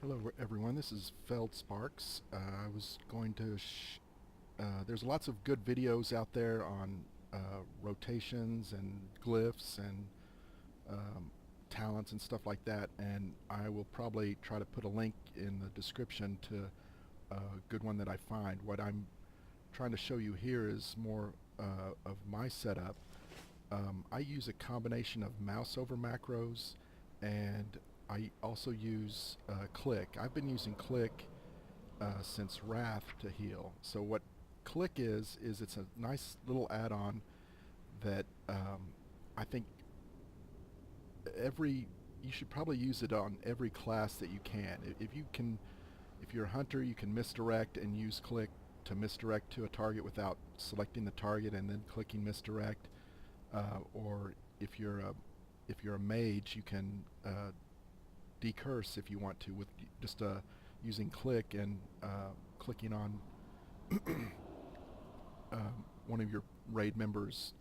Hello everyone, this is Feldsparks. I was going to there's lots of good videos out there on rotations and glyphs and um, talents and stuff like that, and I will probably try to put a link in the description to a good one that I find. What I'm trying to show you here is more of my setup. I use a combination of mouse over macros, and I also use click. I've been using click since Wrath to heal. So what click is it's a nice little add-on that I think every you should probably use it on every class that you can. If you can, if you're a hunter, you can misdirect and use click to misdirect to a target without selecting the target and then clicking misdirect. Or if you're a mage, you can decurse if you want to with just using click and clicking on one of your raid members'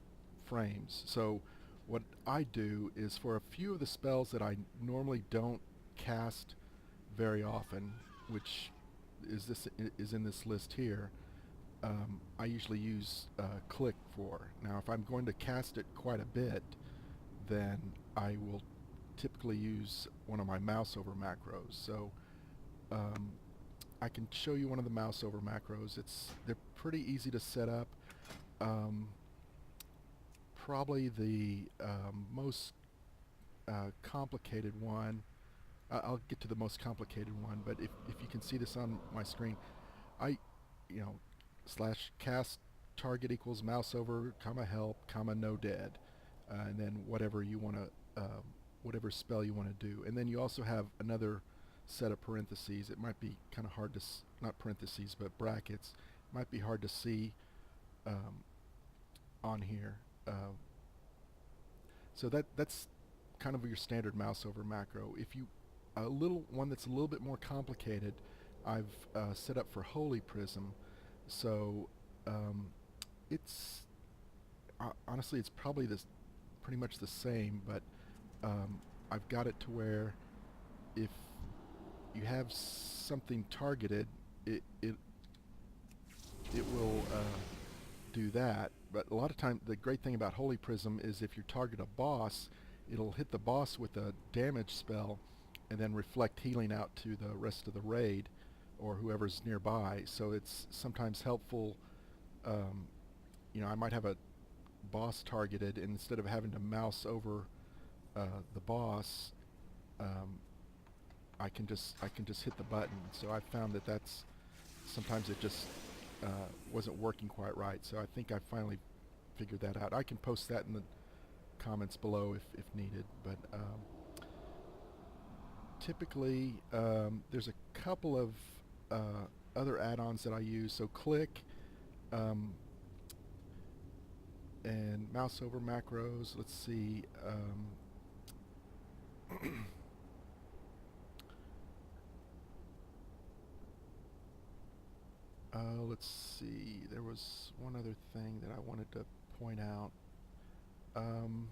frames. So what I do is for a few of the spells that I normally don't cast very often, which is in this list here, I usually use click for. Now if I'm going to cast it quite a bit, then I will typically use one of my mouse over macros. So um, I can show you one of the mouse over macros. They're pretty easy to set up. Um, Probably the most complicated one. I'll get to the most complicated one, but if you can see this on my screen, I, you know, slash cast target equals mouse over, comma help, comma no dead, and then whatever you want to, whatever spell you want to do. And then you also have another set of parentheses. It might be kind of hard to, not parentheses, but brackets. It might be hard to see um, on here. So that's kind of your standard mouse over macro. If you a little one that's a little bit more complicated, I've set up for Holy Prism. So um, it's honestly it's probably pretty much the same, but I've got it to where if you have something targeted, it will do that. But a lot of time, the great thing about Holy Prism is if you target a boss, it'll hit the boss with a damage spell and then reflect healing out to the rest of the raid or whoever's nearby. So it's sometimes helpful. Um, I might have a boss targeted, and instead of having to mouse over the boss, um, I can just hit the button. So I found that that's sometimes it just wasn't working quite right. So I think I finally figured that out. I can post that in the comments below if needed. But typically, there's a couple of other add-ons that I use. So click um, and mouse over macros. Let's see. Let's see. There was one other thing that I wanted to point out. Um,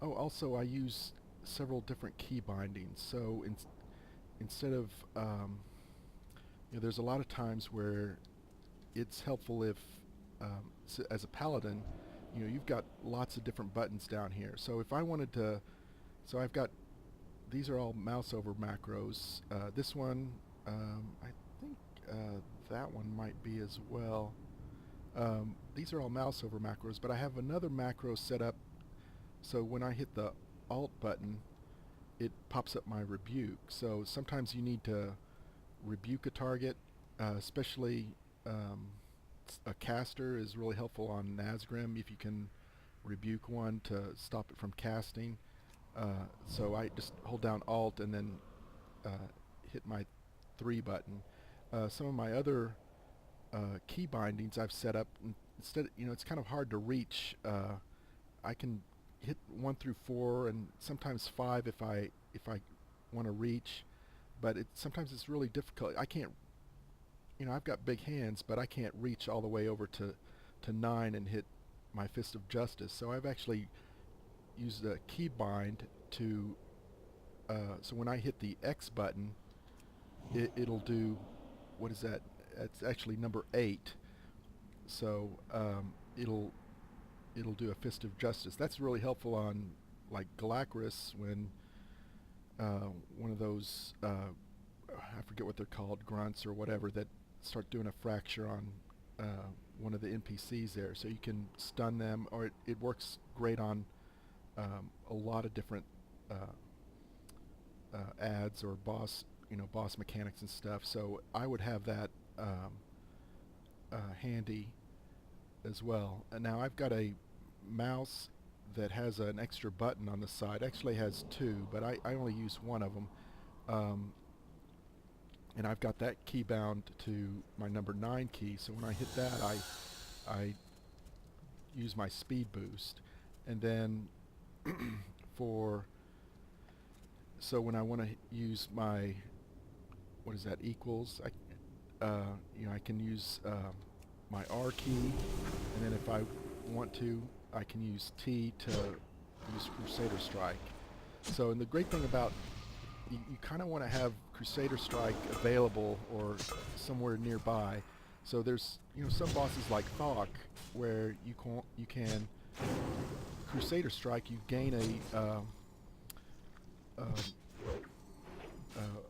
oh, also I use several different key bindings. So instead of, there's a lot of times where it's helpful if, as a paladin, you've got lots of different buttons down here. So if I wanted to, so I've got, these are all mouse over macros. This one, I think that one might be as well. These are all mouse over macros, but I have another macro set up so when I hit the Alt button, it pops up my rebuke. So sometimes you need to rebuke a target, especially a caster is really helpful on Nazgrim if you can rebuke one to stop it from casting. So I just hold down Alt and then uh, hit my 3 button. Some of my other key bindings I've set up, instead, it's kind of hard to reach. I can hit 1 through 4 and sometimes 5 if I want to reach, but sometimes it's really difficult. I can't, I've got big hands, but I can't reach all the way over to 9 and hit my Fist of Justice. So I've actually used a key bind to, so when I hit the X button, it'll do, what is that? It's actually number 8. So it'll do a fist of justice. That's really helpful on like Galacris when one of those I forget what they're called, grunts or whatever, that start doing a fracture on one of the NPCs there. So you can stun them, or it works great on a lot of different ads or boss mechanics and stuff. So I would have that handy as well. And now I've got a mouse that has an extra button on the side. Actually has 2, but I only use one of them. And I've got that key bound to my number 9 key. So when I hit that, I use my speed boost. And then so when I want to use my, what is that, equals, I can use my R key, and then if I want to, I can use T to use Crusader Strike. So, and the great thing about, you kind of want to have Crusader Strike available or somewhere nearby. So there's some bosses like Thok where you can Crusader Strike. You gain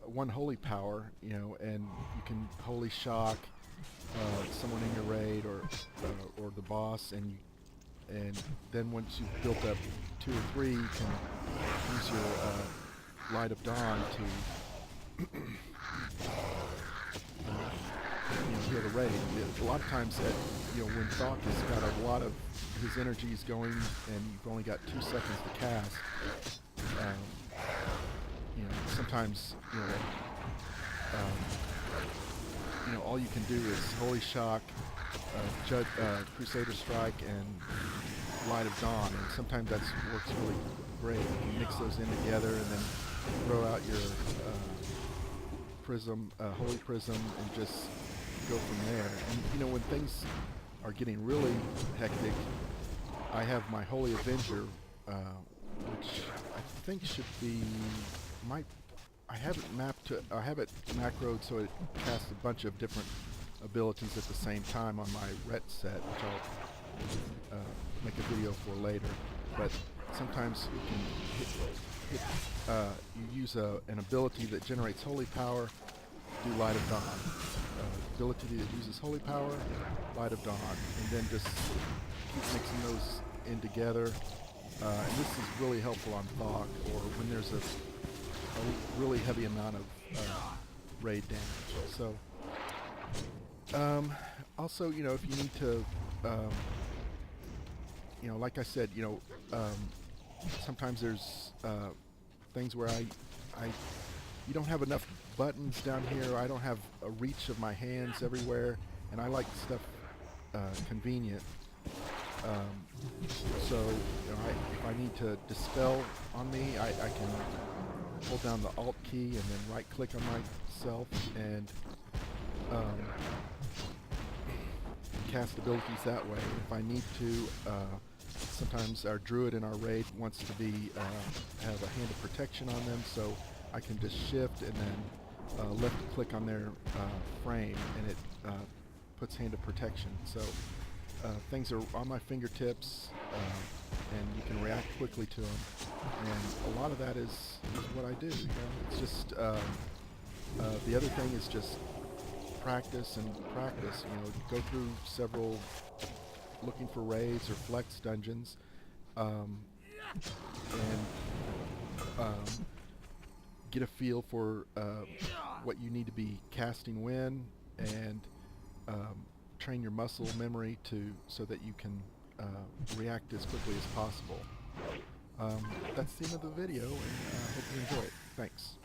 one holy power, and you can holy shock someone in your raid or the boss, and then once you've built up 2 or 3, you can use your Light of Dawn to heal the raid. A lot of times, when Thok has got a lot of his energies going, and you've only got 2 seconds to cast. Sometimes all you can do is Holy Shock, Crusader Strike, and Light of Dawn, and sometimes that works really great. You can mix those in together and then throw out your Prism, Holy Prism, and just go from there. And when things are getting really hectic, I have my Holy Avenger, which I think should be I have it macroed so it casts a bunch of different abilities at the same time on my Ret set, which I'll make a video for later. But sometimes you can you use an ability that generates holy power, do Light of Dawn. Ability that uses holy power, Light of Dawn, and then just keep mixing those in together. And this is really helpful on Thok, or when there's a really heavy amount of raid damage. So also, if you need to, like I said, sometimes there's things where you don't have enough buttons down here. I don't have a reach of my hands everywhere, and I like stuff convenient. So if I need to dispel on me, I can hold down the Alt key and then right click on myself and cast abilities that way. If I need to, sometimes our druid in our raid wants to have a hand of protection on them, so I can just shift and then left click on their frame, and it puts hand of protection. So things are on my fingertips, and you can react quickly to them. And a lot of that is what I do. It's just the other thing is just practice and practice. Go through several, looking for raids or flex dungeons, and get a feel for what you need to be casting when, and train your muscle memory so that you can react as quickly as possible. That's the end of the video, and I hope you enjoy it. Thanks.